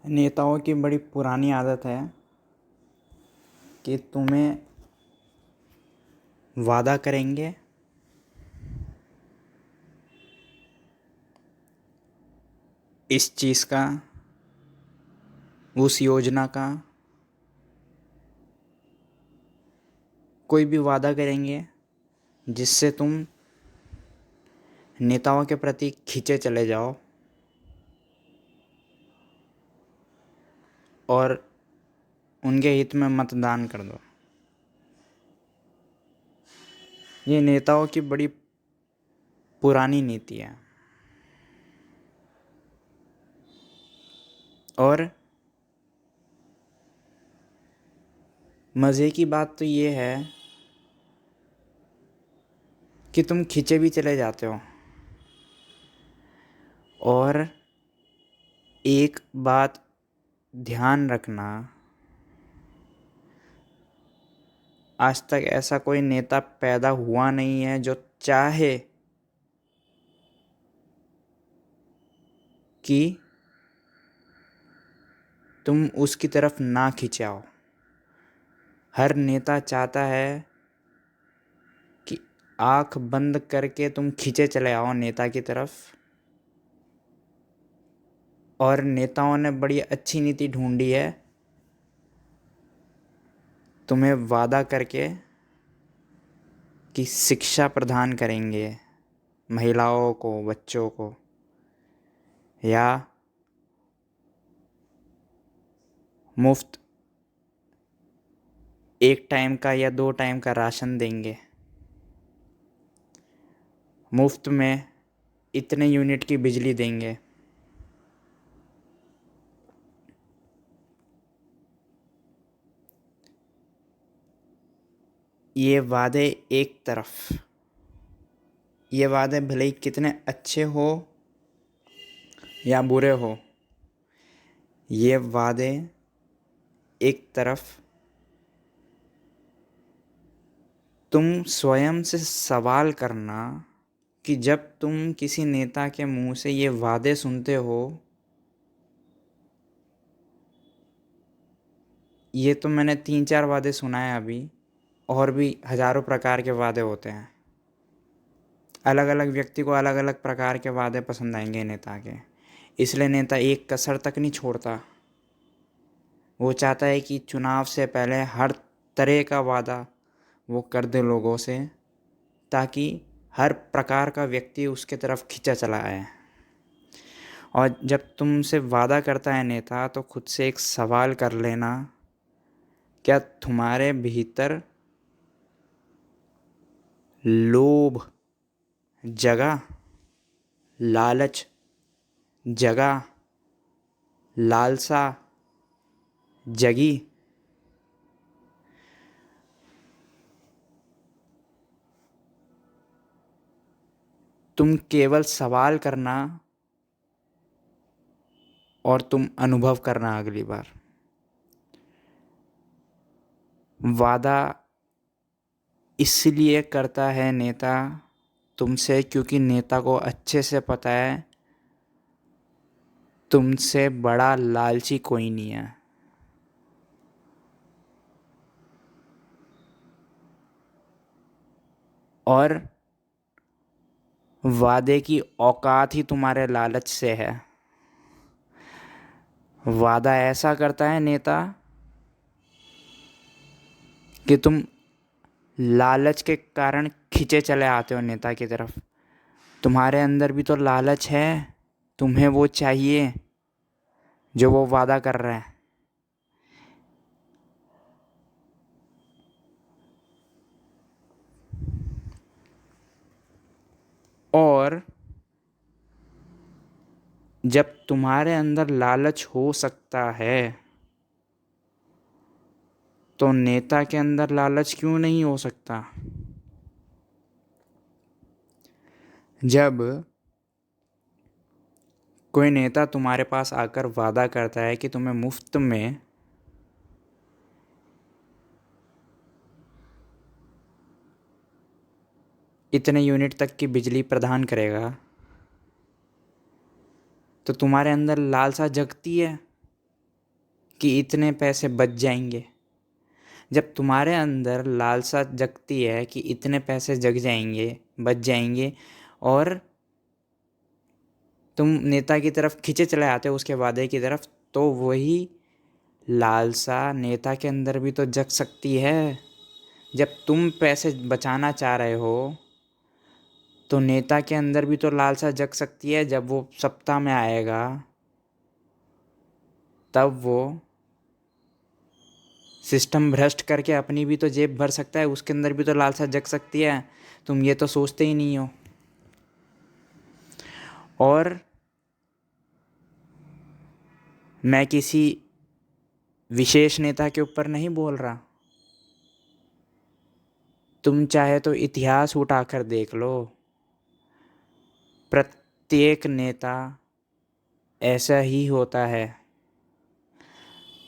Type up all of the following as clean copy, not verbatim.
नेताओं की बड़ी पुरानी आदत है कि तुम्हें वादा करेंगे इस चीज़ का, उस योजना का, कोई भी वादा करेंगे जिससे तुम नेताओं के प्रति खींचे चले जाओ और उनके हित में मतदान कर दो। ये नेताओं की बड़ी पुरानी नीति है। और मज़े की बात तो ये है कि तुम खींचे भी चले जाते हो। और एक बात ध्यान रखना, आज तक ऐसा कोई नेता पैदा हुआ नहीं है जो चाहे कि तुम उसकी तरफ ना खींचे आओ। हर नेता चाहता है कि आँख बंद करके तुम खींचे चले आओ नेता की तरफ। और नेताओं ने बड़ी अच्छी नीति ढूंढी है, तुम्हें वादा करके कि शिक्षा प्रदान करेंगे महिलाओं को, बच्चों को, या मुफ्त एक टाइम का या 2 टाइम का राशन देंगे, मुफ्त में इतने यूनिट की बिजली देंगे। ये वादे एक तरफ, ये वादे भले ही कितने अच्छे हो या बुरे हो, ये वादे एक तरफ। तुम स्वयं से सवाल करना कि जब तुम किसी नेता के मुंह से ये वादे सुनते हो, ये तो मैंने 3-4 वादे सुना है अभी, और भी हज़ारों प्रकार के वादे होते हैं। अलग अलग व्यक्ति को अलग अलग प्रकार के वादे पसंद आएंगे नेता के। इसलिए नेता एक कसर तक नहीं छोड़ता। वो चाहता है कि चुनाव से पहले हर तरह का वादा वो कर दे लोगों से, ताकि हर प्रकार का व्यक्ति उसके तरफ खींचा चला आए। और जब तुमसे वादा करता है नेता, तो खुद से एक सवाल कर लेना, क्या तुम्हारे भीतर लोभ जगा, लालच जगा, लालसा जगी? तुम केवल सवाल करना और तुम अनुभव करना अगली बार। वादा इसलिए करता है नेता तुमसे, क्योंकि नेता को अच्छे से पता है तुमसे बड़ा लालची कोई नहीं है। और वादे की औकात ही तुम्हारे लालच से है। वादा ऐसा करता है नेता कि तुम लालच के कारण खींचे चले आते हो नेता की तरफ। तुम्हारे अंदर भी तो लालच है, तुम्हें वो चाहिए जो वो वादा कर रहा है। और जब तुम्हारे अंदर लालच हो सकता है, तो नेता के अंदर लालच क्यों नहीं हो सकता? जब कोई नेता तुम्हारे पास आकर वादा करता है कि तुम्हें मुफ्त में इतने यूनिट तक की बिजली प्रदान करेगा, तो तुम्हारे अंदर लालसा जगती है कि इतने पैसे बच जाएंगे। जब तुम्हारे अंदर लालसा जगती है कि इतने पैसे जग जाएंगे, बच जाएंगे, और तुम नेता की तरफ खींचे चले आते हो उसके वादे की तरफ, तो वही लालसा नेता के अंदर भी तो जग सकती है। जब तुम पैसे बचाना चाह रहे हो तो नेता के अंदर भी तो लालसा जग सकती है। जब वो सत्ता में आएगा तब वो सिस्टम भ्रष्ट करके अपनी भी तो जेब भर सकता है, उसके अंदर भी तो लालसा जग सकती है। तुम ये तो सोचते ही नहीं हो। और मैं किसी विशेष नेता के ऊपर नहीं बोल रहा, तुम चाहे तो इतिहास उठाकर देख लो। प्रत्येक नेता ऐसा ही होता है।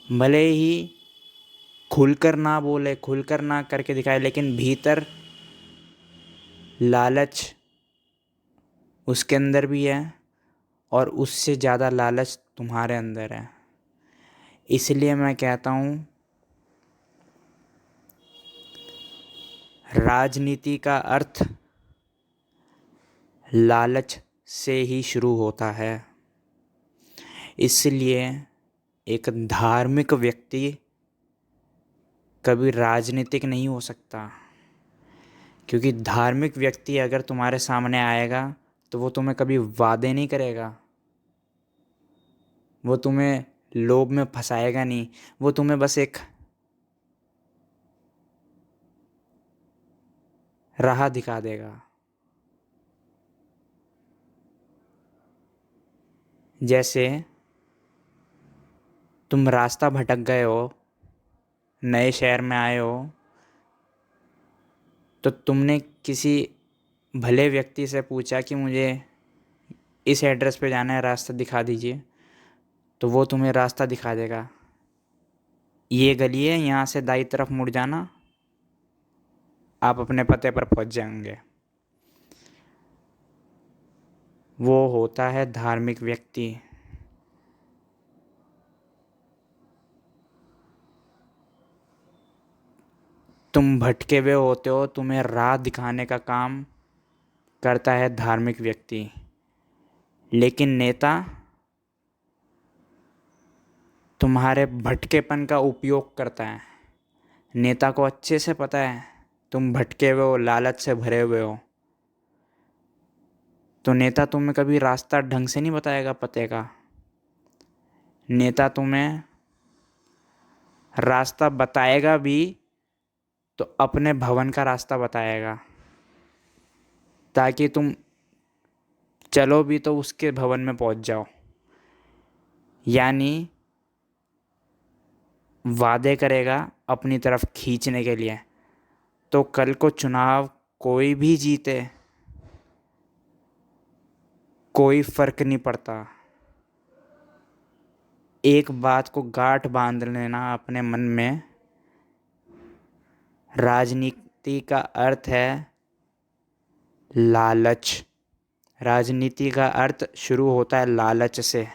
भले ही खुलकर ना बोले, खुलकर ना करके दिखाए, लेकिन भीतर लालच उसके अंदर भी है, और उससे ज़्यादा लालच तुम्हारे अंदर है। इसलिए मैं कहता हूँ, राजनीति का अर्थ लालच से ही शुरू होता है। इसलिए एक धार्मिक व्यक्ति कभी राजनीतिक नहीं हो सकता, क्योंकि धार्मिक व्यक्ति अगर तुम्हारे सामने आएगा तो वो तुम्हें कभी वादे नहीं करेगा, वो तुम्हें लोभ में फंसाएगा नहीं, वो तुम्हें बस एक राह दिखा देगा। जैसे तुम रास्ता भटक गए हो, नए शहर में आए हो, तो तुमने किसी भले व्यक्ति से पूछा कि मुझे इस एड्रेस पे जाना है, रास्ता दिखा दीजिए, तो वो तुम्हें रास्ता दिखा देगा। ये गली है, यहाँ से दाईं तरफ मुड़ जाना, आप अपने पते पर पहुँच जाएंगे। वो होता है धार्मिक व्यक्ति। तुम भटके हुए होते हो, तुम्हें राह दिखाने का काम करता है धार्मिक व्यक्ति। लेकिन नेता तुम्हारे भटकेपन का उपयोग करता है। नेता को अच्छे से पता है तुम भटके हुए हो, लालच से भरे हुए हो, तो नेता तुम्हें कभी रास्ता ढंग से नहीं बताएगा पते का। नेता तुम्हें रास्ता बताएगा भी तो अपने भवन का रास्ता बताएगा, ताकि तुम चलो भी तो उसके भवन में पहुंच जाओ। यानी वादे करेगा अपनी तरफ खींचने के लिए। तो कल को चुनाव कोई भी जीते, कोई फर्क नहीं पड़ता। एक बात को गांठ बांध लेना अपने मन में, राजनीति का अर्थ है लालच। राजनीति का अर्थ शुरू होता है लालच से।